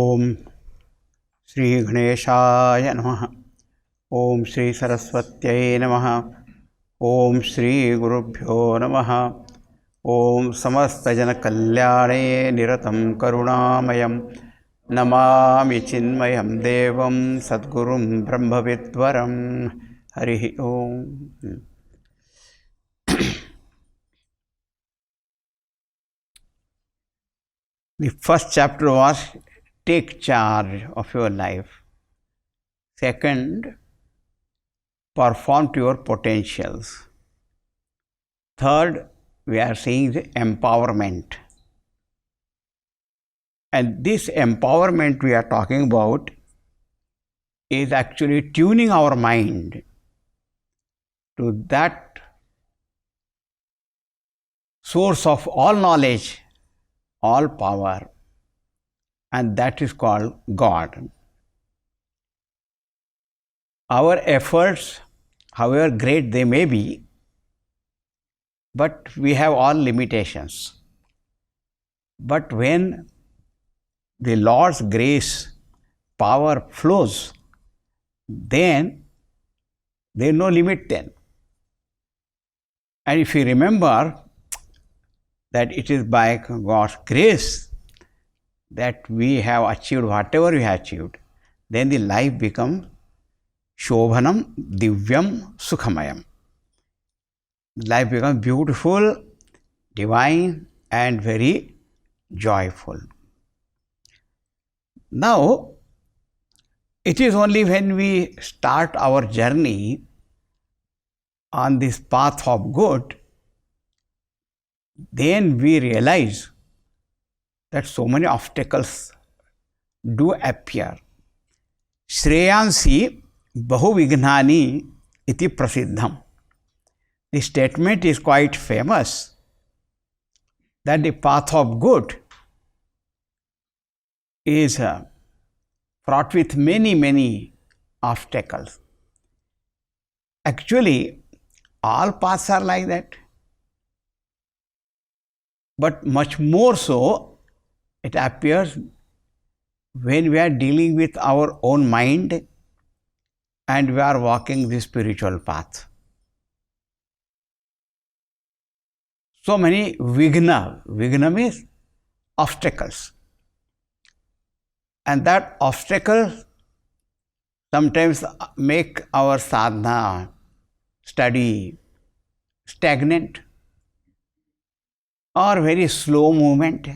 ओम श्री गणेशाय नमः। ओम श्री सरस्वत्यै नमः। ओम श्री गुरुभ्यो नमः। ओम समस्तजनकल्याणे निरतं करुणामयं नमामि चिन्मयं देवं सद्गुरुं ब्रह्मविद्वरं। हरिः ओम। The first chapter was take charge of your life. Second, perform to your potentials. Third, we are seeing the empowerment. And this empowerment we are talking about is actually tuning our mind to that source of all knowledge, all power, and that is called God. Our efforts, however great they may be, but we have all limitations. But when the Lord's grace, power flows, then there is no limit then. And if you remember that it is by God's grace that we have achieved whatever we have achieved, then the life becomes Shobhanam, Divyam, Sukhamayam. Life becomes beautiful, divine, and very joyful. Now, it is only when we start our journey on this path of good, then we realize that so many obstacles do appear. Shreyansi bahuvignani iti prasiddham. The statement is quite famous that the path of good is fraught with many obstacles. Actually, all paths are like that. But much more so, it appears when we are dealing with our own mind and we are walking the spiritual path. So many vigna means obstacles. And that obstacles sometimes make our sadhana, study stagnant, or very slow movement,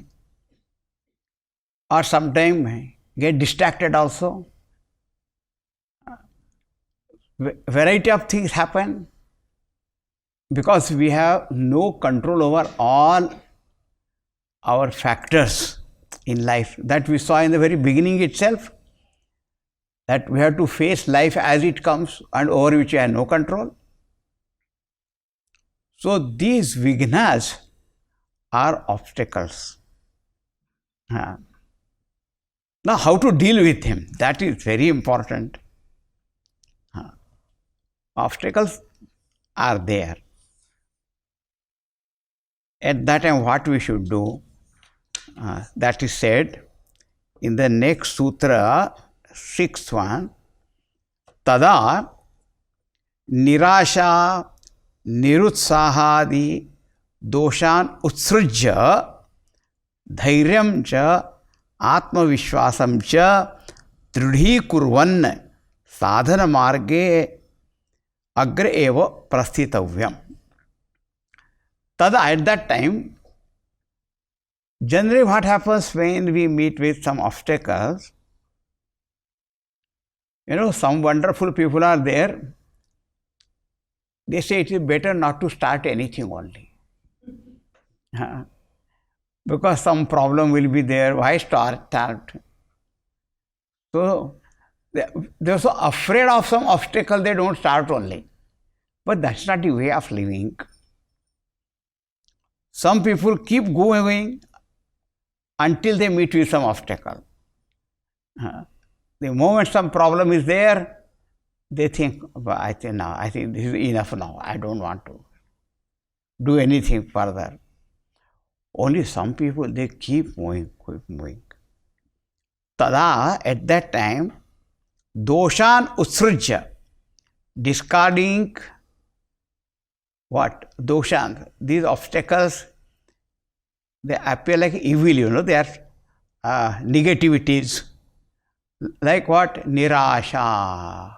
or sometimes get distracted also. Variety of things happen because we have no control over all our factors in life. That we saw in the very beginning itself, that we have to face life as it comes and over which we have no control. So these vignas are obstacles. Now, how to deal with him? That is very important. Obstacles are there. At that time, what we should do? That is said in the next sutra, 6th one. Tada nirasha nirutsahadi doshan utsrujya dhairyam cha atmavishwasam cha trudhikurvan sadhana marge agra eva prasthitavyam. Tada, at that time, generally what happens when we meet with some obstacles, some wonderful people are there. They say it is better not to start anything only. Because some problem will be there, why start? So, they're so afraid of some obstacle, they don't start only. But that's not the way of living. Some people keep going until they meet with some obstacle. The moment some problem is there, they think, I think this is enough now, I don't want to do anything further. Only some people, they keep moving. Tada, at that time, doshan utsrujya, discarding what? Doshan. These obstacles, they appear like evil, they are negativities. Like what? Nirasha.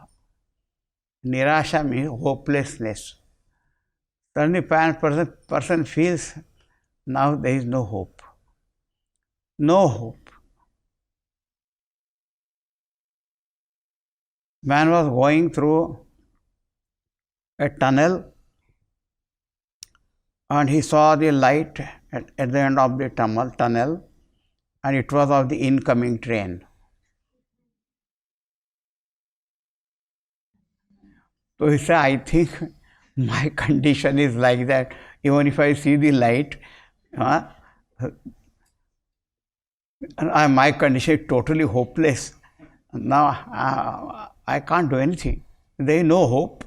Nirasha means hopelessness. Suddenly, person feels now there is no hope. No hope. Man was going through a tunnel and he saw the light at the end of the tunnel, and it was of the incoming train. So he said, I think my condition is like that. Even if I see the light, my condition is totally hopeless. Now I can't do anything. There is no hope.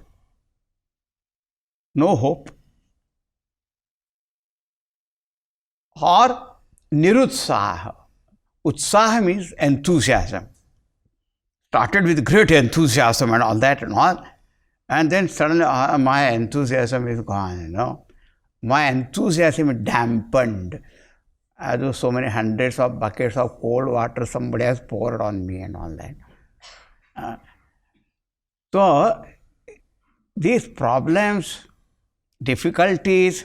No hope. Or nirutsaha. Utsaha means enthusiasm. Started with great enthusiasm and all that and all. And then suddenly my enthusiasm is gone, My enthusiasm is dampened. As though so many hundreds of buckets of cold water somebody has poured on me and all that. So, these problems, difficulties,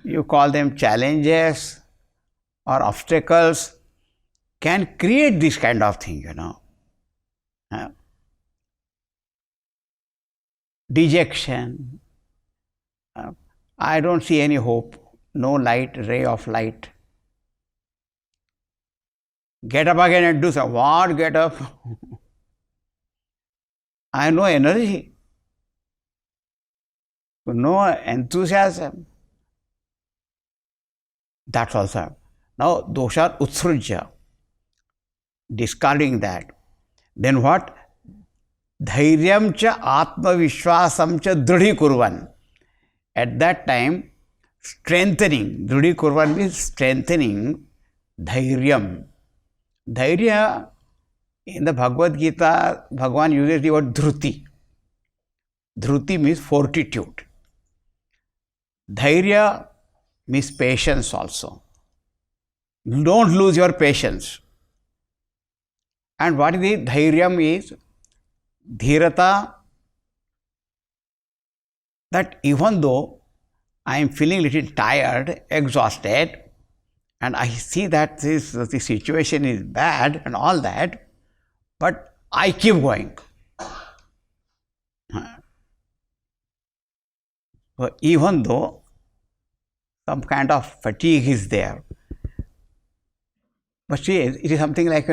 you call them challenges or obstacles, can create this kind of thing, Dejection. I don't see any hope, no light, ray of light. Get up again and do something. What get up? I have no energy, no enthusiasm. That's also. Now, dosha utsrujya, discarding that. Then what? Dhairyam cha atmavishwasam cha dridhi kurvan. At that time, strengthening, dridhi kurvan means strengthening dhairyam. Dhairya, in the Bhagavad Gita, Bhagavan uses the word dhruti. Dhruti means fortitude. Dhairya means patience also. Don't lose your patience. And what is the dhairyam is? Dhirata, that even though I am feeling a little tired, exhausted, and I see that the situation is bad and all that, but I keep going. So even though some kind of fatigue is there, but see, it is something like,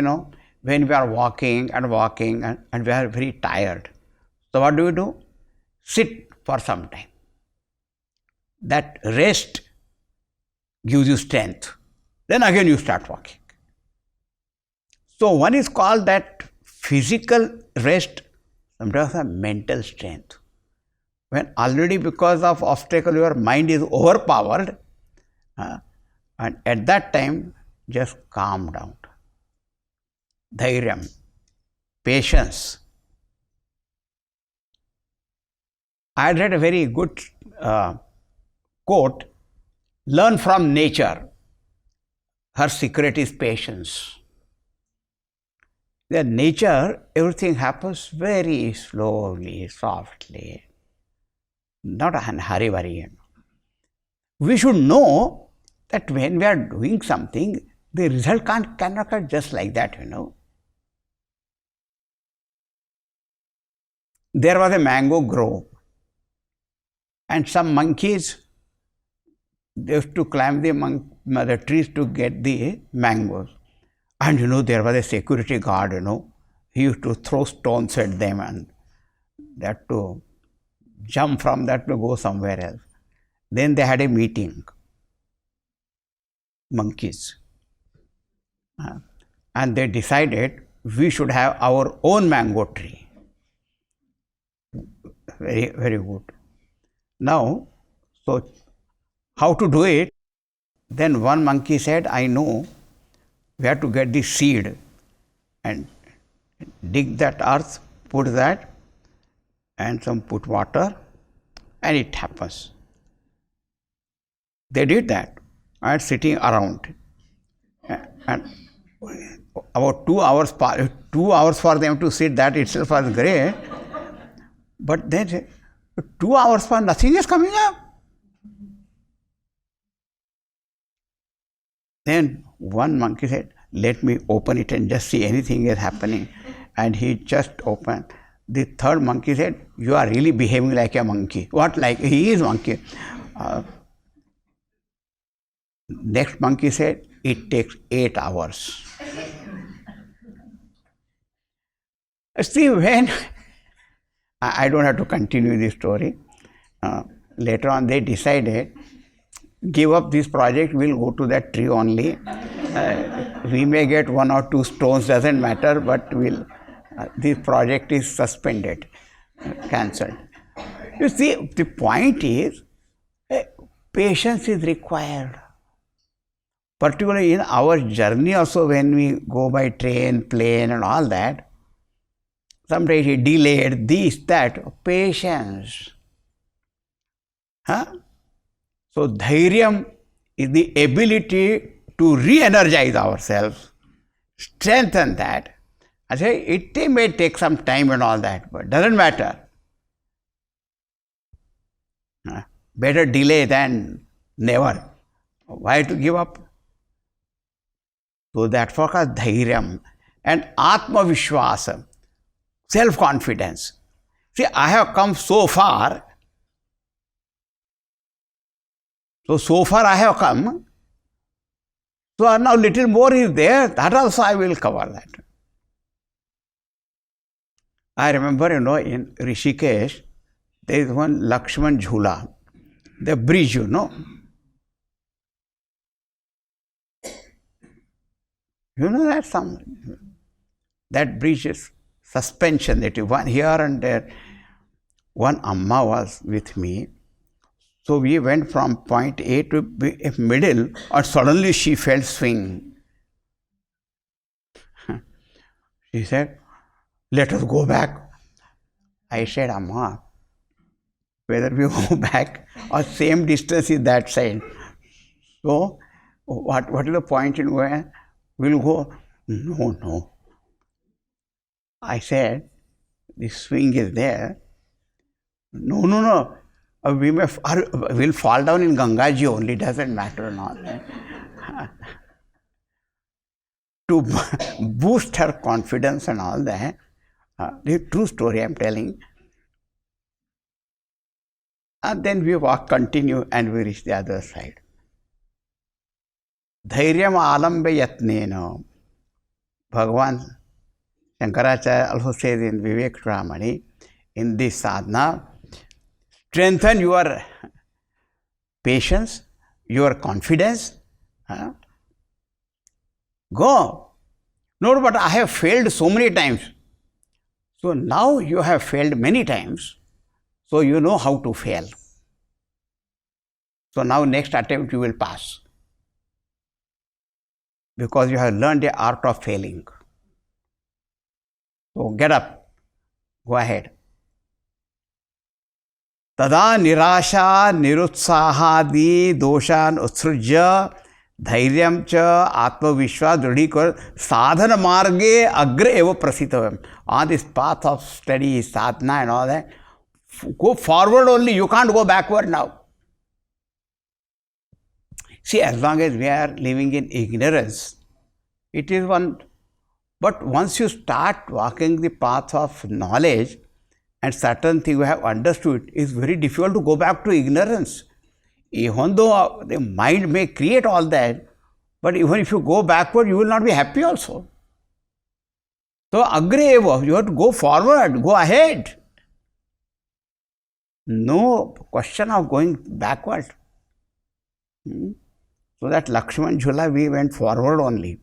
when we are walking and we are very tired. So what do? Sit for some time. That rest gives you strength. Then again you start walking. So one is called that physical rest, sometimes a mental strength. When already because of obstacle your mind is overpowered, and at that time just calm down. Dhairyam, patience. I had read a very good quote, learn from nature. Her secret is patience. In nature, everything happens very slowly, softly, not a hurry. We should know that when we are doing something, the result cannot come just like that, There was a mango grove, and some monkeys, they used to climb the trees to get the mangoes. And there was a security guard, he used to throw stones at them and they had to jump from that to go somewhere else. Then they had a meeting, monkeys, and they decided we should have our own mango tree. Very, very good. Now, so how to do it? Then one monkey said, I know, we have to get the seed. and dig that earth, put that, and some put water, and it happens. They did that and sitting around. And about 2 hours, 2 hours for them to sit, that itself was great. But then 2 hours for nothing is coming up. Then one monkey said, let me open it and just see anything is happening. And he just opened. The third monkey said, you are really behaving like a monkey. What like? He is monkey. Next monkey said, it takes 8 hours. See, when I don't have to continue this story. Later on, they decided, give up this project, we'll go to that tree only. We may get 1 or 2 stones, doesn't matter, but this project is suspended, cancelled. You see, the point is, patience is required. Particularly in our journey also, when we go by train, plane and all that, sometimes it delayed, this, that, patience. So, dhairyam is the ability to re-energize ourselves, strengthen that. I say it may take some time and all that, but doesn't matter. Better delay than never. Why to give up? So that for us dhairyam and atma vishwasa, self-confidence. See, I have come so far. So far I have come. So now little more is there. That also I will cover that. I remember, in Rishikesh, there is one Lakshman Jhula, the bridge, You know that that bridge is suspension, that one here and there. One Amma was with me. So we went from point A to B, middle, and suddenly she felt swing. She said, let us go back. I said, Amma, whether we go back or same distance is that side. So what is the point in where we'll go? No. I said, the swing is there. No. We'll fall down in Gangaji only, doesn't matter and all that. To boost her confidence and all that, the true story I'm telling. And then we continue and we reach the other side. Dhairyam alambe yatnena. Bhagavan Shankaracharya also says in Vivek Ramani, in this sadhana, strengthen your patience, your confidence. Go. No, but I have failed so many times. So now you have failed many times, so you know how to fail. So now next attempt you will pass, because you have learned the art of failing. So get up, go ahead. Tada nirasha nirutsahadi doshan utsrujya dhairyam cha atma vishwas dridikar sadhana marge agre eva prasitavam. On this path of study, sadhana and all that, go forward only, you can't go backward now. See, as long as we are living in ignorance, it is one. But once you start walking the path of knowledge and certain things you have understood, it's very difficult to go back to ignorance. Even though the mind may create all that, but even if you go backward, you will not be happy also. So, agre eva, you have to go forward, go ahead. No question of going backward. So that Lakshman Jhula, we went forward only,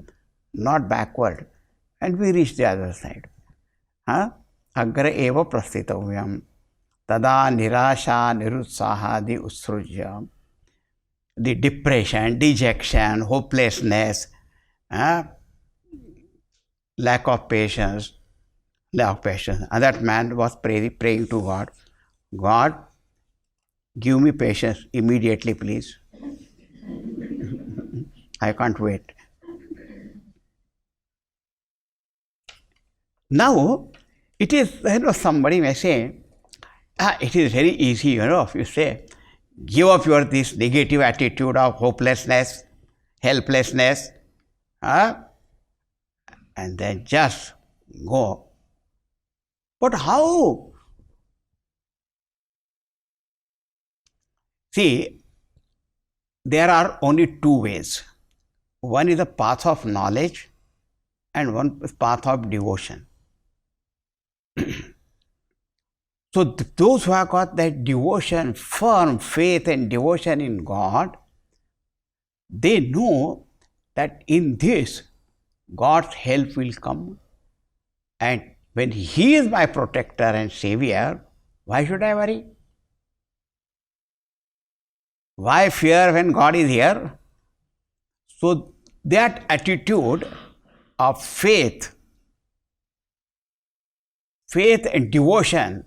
not backward. And we reached the other side. Agra eva prasthitavyam. Tada nirasha nirutsahadi utsrujya. The depression, dejection, hopelessness, lack of patience, And that man was praying to God, God, give me patience immediately, please. I can't wait. Now, it is, somebody may say, it is very easy, if you say, give up your this negative attitude of hopelessness, helplessness, and then just go. But how? See, there are only two ways. One is the path of knowledge and one is path of devotion. So those who have got that devotion, firm faith and devotion in God, they know that in this God's help will come, and when He is my protector and savior, why should I worry? Why fear when God is here? So that attitude of faith and devotion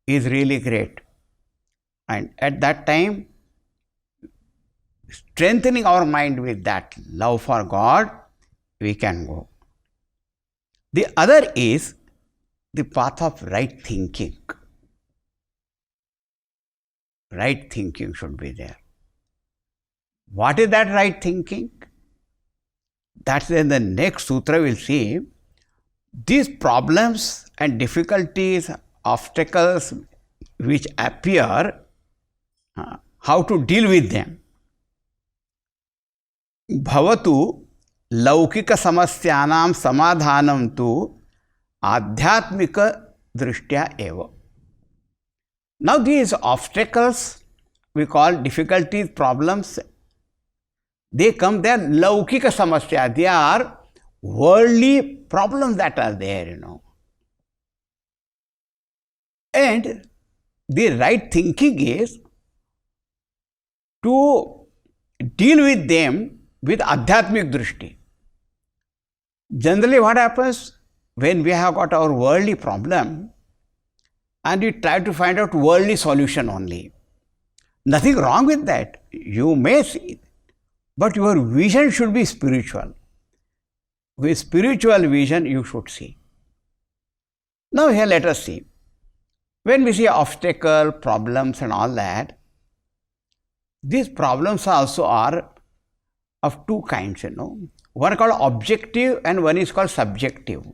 is really great. And at that time, strengthening our mind with that love for God, we can go. The other is the path of right thinking. Right thinking should be there. What is that right thinking? That's in the next sutra we'll see. These problems and difficulties, obstacles which appear, how to deal with them. Bhavatu laukika samasyanam samadhanam tu adhyatmika drishtya eva. Now these obstacles, we call difficulties, problems, they are laukika samasya, they are worldly problems that are there, And the right thinking is to deal with them with adhyatmik drishti. Generally what happens when we have got our worldly problem and we try to find out worldly solution only. Nothing wrong with that. You may see, but your vision should be spiritual. With spiritual vision you should see. Now here let us see. When we see obstacle, problems and all that, these problems also are of two kinds, One called objective and one is called subjective.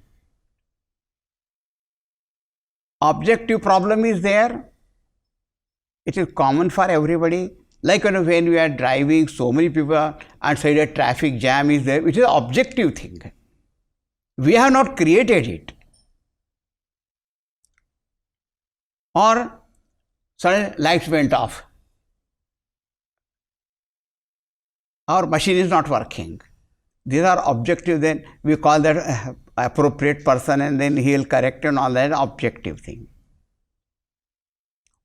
Objective problem is there. It is common for everybody. Like when we are driving, so many people and say that traffic jam is there. It is an objective thing. We have not created it. Or suddenly lights went off. Our machine is not working. These are objective, then we call that appropriate person and then he will correct and all that objective thing.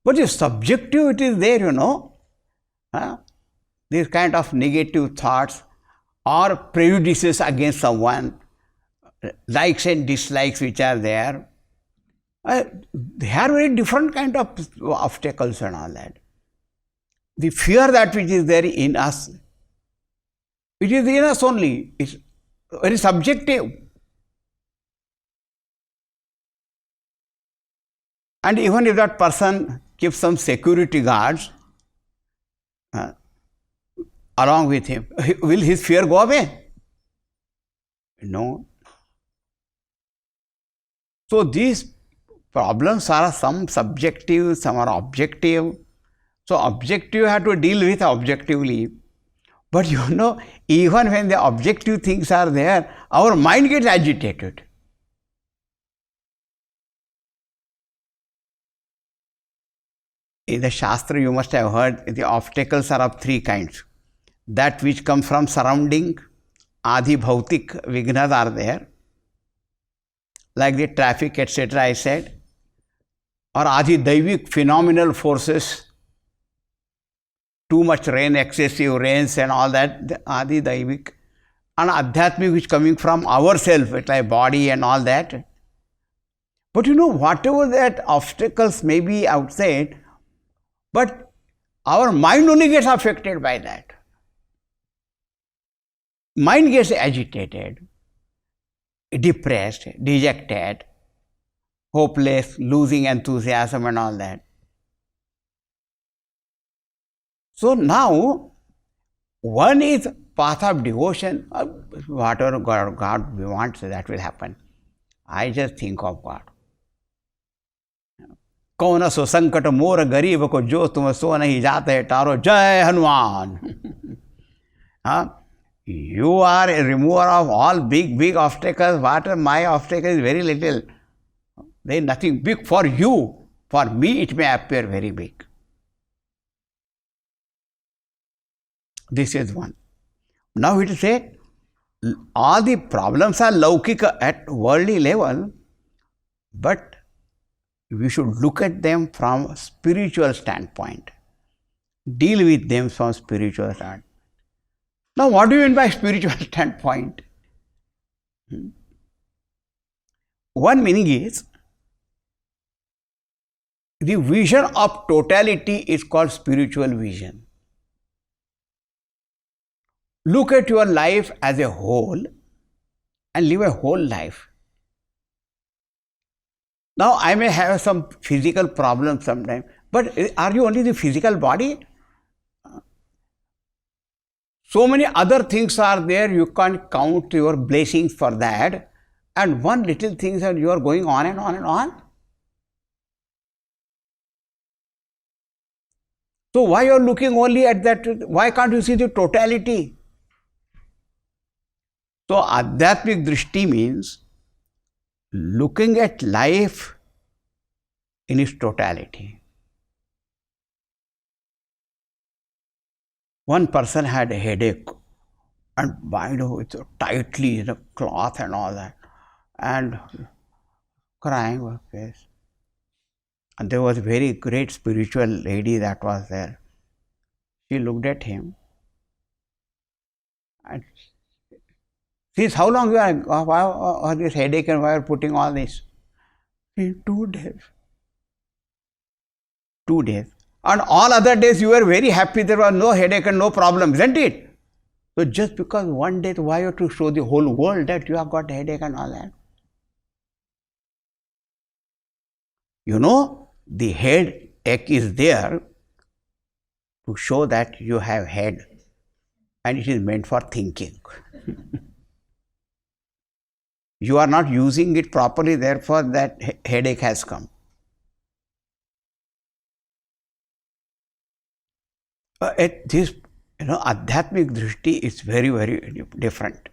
But the subjective, it is there, These kind of negative thoughts or prejudices against someone, likes and dislikes which are there, they are very different kind of obstacles and all that. The fear that which is there in us, it is in us only. It's very subjective. And even if that person keeps some security guards along with him, will his fear go away? No. So these problems are some subjective, some are objective. So objective you have to deal with objectively. But even when the objective things are there, our mind gets agitated. In the Shastra you must have heard the obstacles are of three kinds. That which come from surrounding, adi bhautik vignas are there, like the traffic etc. I said, or adi daivik phenomenal forces, too much rain, excessive rains and all that, the adi daivik and adhyatmic which coming from ourselves, like body and all that. But whatever that obstacles may be outside, but our mind only gets affected by that. Mind gets agitated, depressed, dejected, hopeless, losing enthusiasm and all that. So now, one is path of devotion. Whatever God wants, that will happen. I just think of God. कौन सो संकट मोर गरीब को जो तुम सो नहीं जाते tarot जय Hanuman. You are a remover of all big obstacles. What my obstacle is very little. There is nothing big for you. For me it may appear very big. This is one. Now it is said, all the problems are laukika at worldly level, but we should look at them from a spiritual standpoint. Deal with them from spiritual standpoint. Now what do you mean by spiritual standpoint? One meaning is, the vision of totality is called spiritual vision. Look at your life as a whole and live a whole life. Now I may have some physical problems sometimes, but are you only the physical body? So many other things are there, you can't count your blessings for that, and one little thing that you are going on and on and on. So why you are looking only at that? Why can't you see the totality? So adhyatmic drishti means looking at life in its totality. One person had a headache and bound with tightly the cloth and all that, and crying her face. And there was a very great spiritual lady that was there. She looked at him and since how long you are, why this headache and why are putting all this? 2 days. 2 days. And all other days you were very happy, there was no headache and no problem, isn't it? So just because one day, why you have to show the whole world that you have got headache and all that? The headache is there to show that you have head, and it is meant for thinking. You are not using it properly, therefore that headache has come. At this, adhyatmic drishti is very, very different.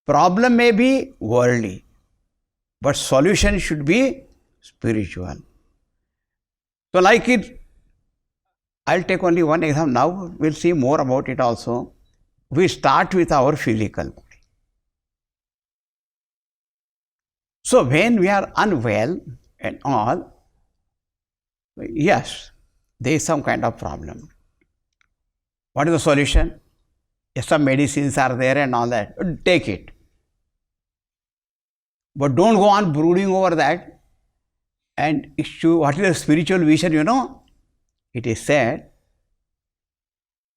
Problem may be worldly, but solution should be spiritual. So like it, I'll take only one example. Now we'll see more about it also. We start with our physical body. So when we are unwell and all, yes, there is some kind of problem. What is the solution? Yes, some medicines are there and all that. Take it. But don't go on brooding over that and issue. What is the spiritual vision, It is said,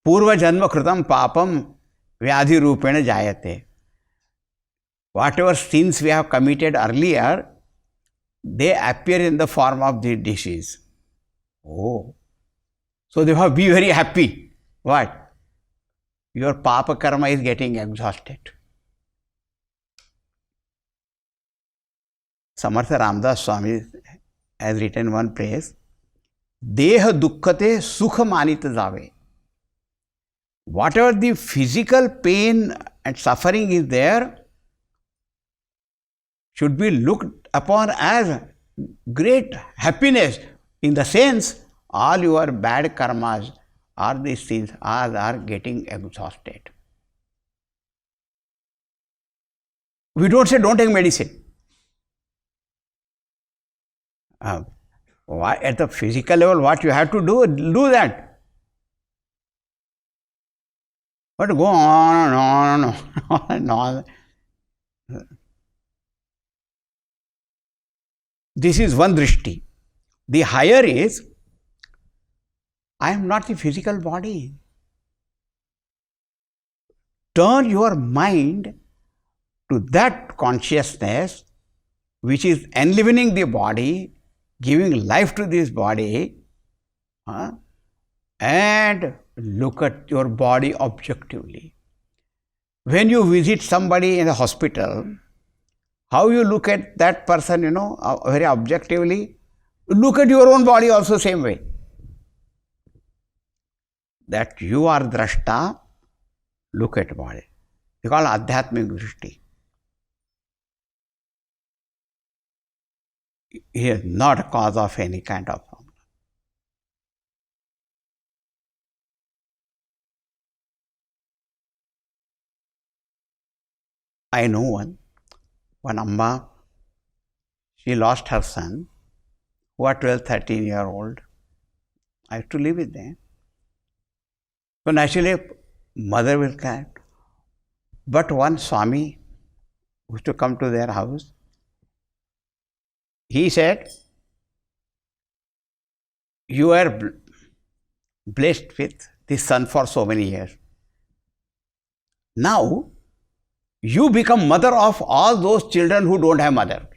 Purva Janma Kritam Papam Vyadhi Rupena Jayate. Whatever sins we have committed earlier, they appear in the form of the disease. Oh. So therefore be very happy. What? Your papa karma is getting exhausted. Samartha Ramdas Swami has written one phrase, Deha dukkhate sukha manita jave. Whatever the physical pain and suffering is there, should be looked upon as great happiness, in the sense all your bad karmas or these things are getting exhausted. We don't say don't take medicine. Why? At the physical level, what you have to do that. But go on and on and on and on. This is one drishti. The higher is, I am not the physical body. Turn your mind to that consciousness which is enlivening the body, giving life to this body, and look at your body objectively. When you visit somebody in the hospital, how you look at that person, very objectively, look at your own body also same way. That you are drashta, look at body. We call adhyatmic drishti. He is not a cause of any kind of problem. I know one Amma, she lost her son, who was 12, 13-year-old. I used to live with them. So naturally, mother will cry. But one Swami used to come to their house. He said, you are blessed with this son for so many years. Now, you become mother of all those children who don't have mother.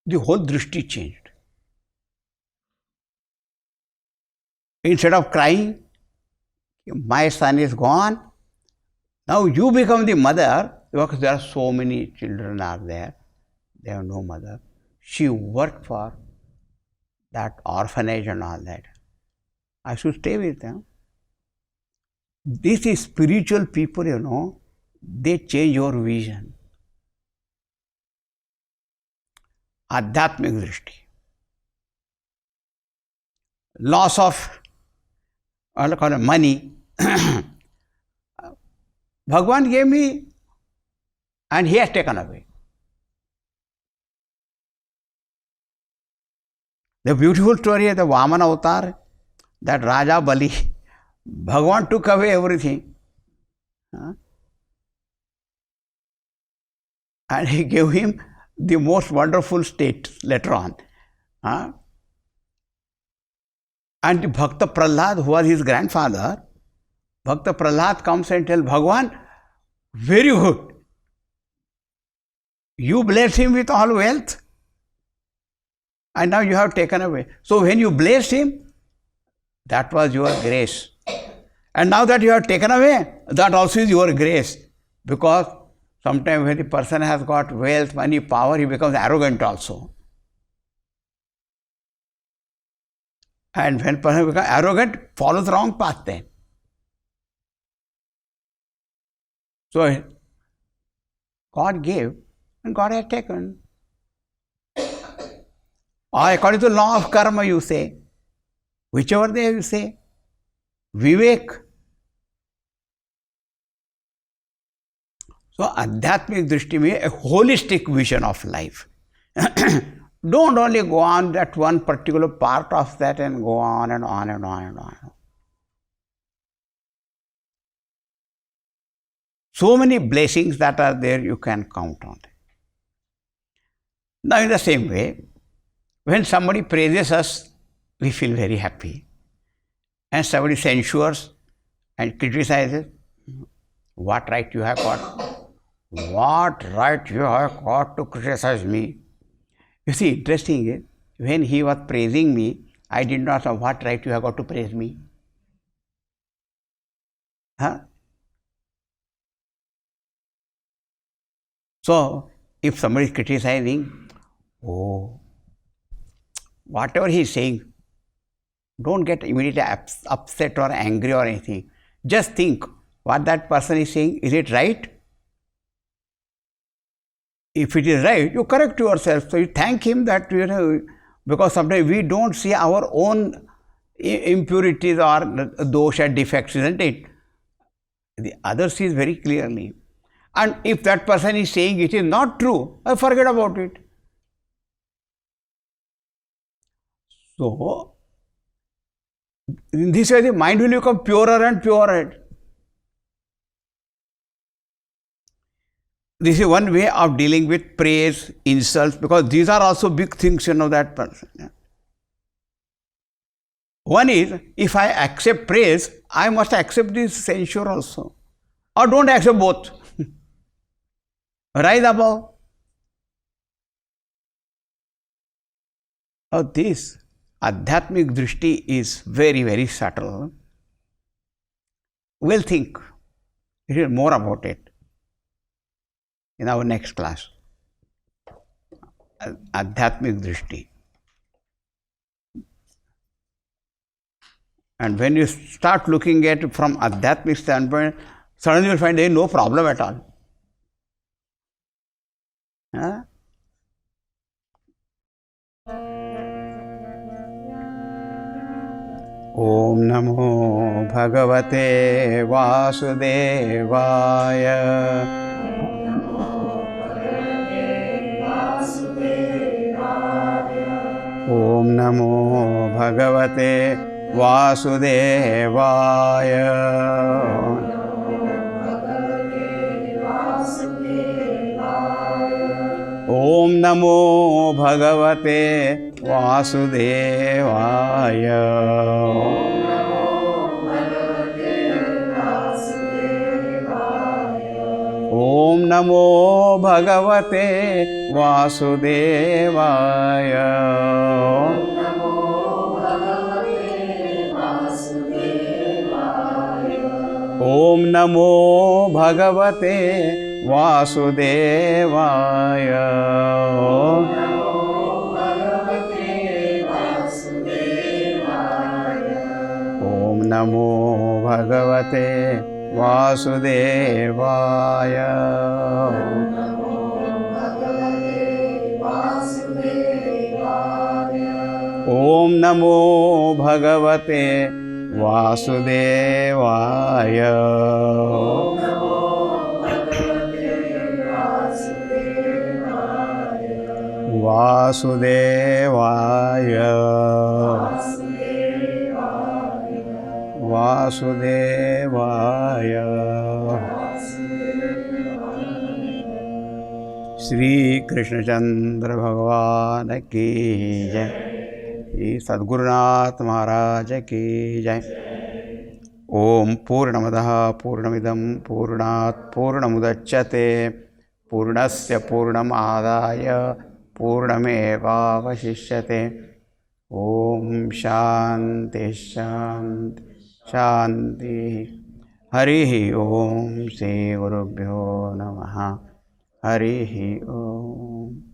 The whole drishti changed. Instead of crying, my son is gone, now you become the mother, because there are so many children are there, they have no mother. She worked for that orphanage and all that. I should stay with them. This is spiritual people, they change your vision. Adhyatmic drishti. Loss of money. Bhagavan gave me and he has taken away. The beautiful story of the Vamana avatar, that Raja Bali, Bhagavan took away everything. And he gave him the most wonderful state later on. And the Bhakta Prahlad, who was his grandfather, Bhakta Prahlad comes and tells Bhagavan, very good. You blessed him with all wealth, and now you have taken away. So when you blessed him, that was your grace. And now that you have taken away, that also is your grace. Because sometimes when the person has got wealth, money, power, he becomes arrogant also. And when person becomes arrogant, follows wrong path then. So God gave and God has taken. Or according to the law of karma, you say, whichever day you say, Vivek. So adhyatmic drishti means a holistic vision of life. Don't only go on that one particular part of that and go on and on and on and on. So many blessings that are there, you can count on. Now in the same way, when somebody praises us, we feel very happy. And somebody censures and criticizes, what right you have got? What right you have got to criticize me? You see, interesting is, when he was praising me, I did not know what right you have got to praise me. So, if somebody is criticizing, whatever he is saying, don't get immediately upset or angry or anything. Just think, what that person is saying, is it right? If it is right, you correct yourself. So you thank him that, because sometimes we don't see our own impurities or dosha defects, isn't it? The other sees very clearly. And if that person is saying it is not true, forget about it. So, in this way the mind will become purer and purer. This is one way of dealing with praise, insults, because these are also big things, that person. Yeah. One is, if I accept praise, I must accept this censure also. Or don't accept both. Rise above. This Adhyatmic drishti is very, very subtle. We'll think a little more about it in our next class. Adhyatmic drishti. And when you start looking at it from Adhyatmic standpoint, suddenly you'll find there is no problem at all. Huh? Om Namo Bhagavate Vasudevaya. Om Namo Bhagavate Vasudevaya. Om Namo Bhagavate Vasudevaya. Om Namo Bhagavate Vasudevaya. Om Namo Bhagavate Vasudevaya. Om Namo Bhagavate Vasudevaya. Om Namo Bhagavate Vasudevaya. Vasudevaya. Vasudevaya. Shri Krishna Chandra Bhagavan ki jai. Shri Sadgurunath Maharaj ki jai. Om Purnamadaha Purnamidam Purnat Purnamudachyate Purnasya Purnamadaya Purnamevavashishyate. Om Shanti Shanti Shanti. Harihi Om Shri Gurubhyo Namaha. Harihi Om.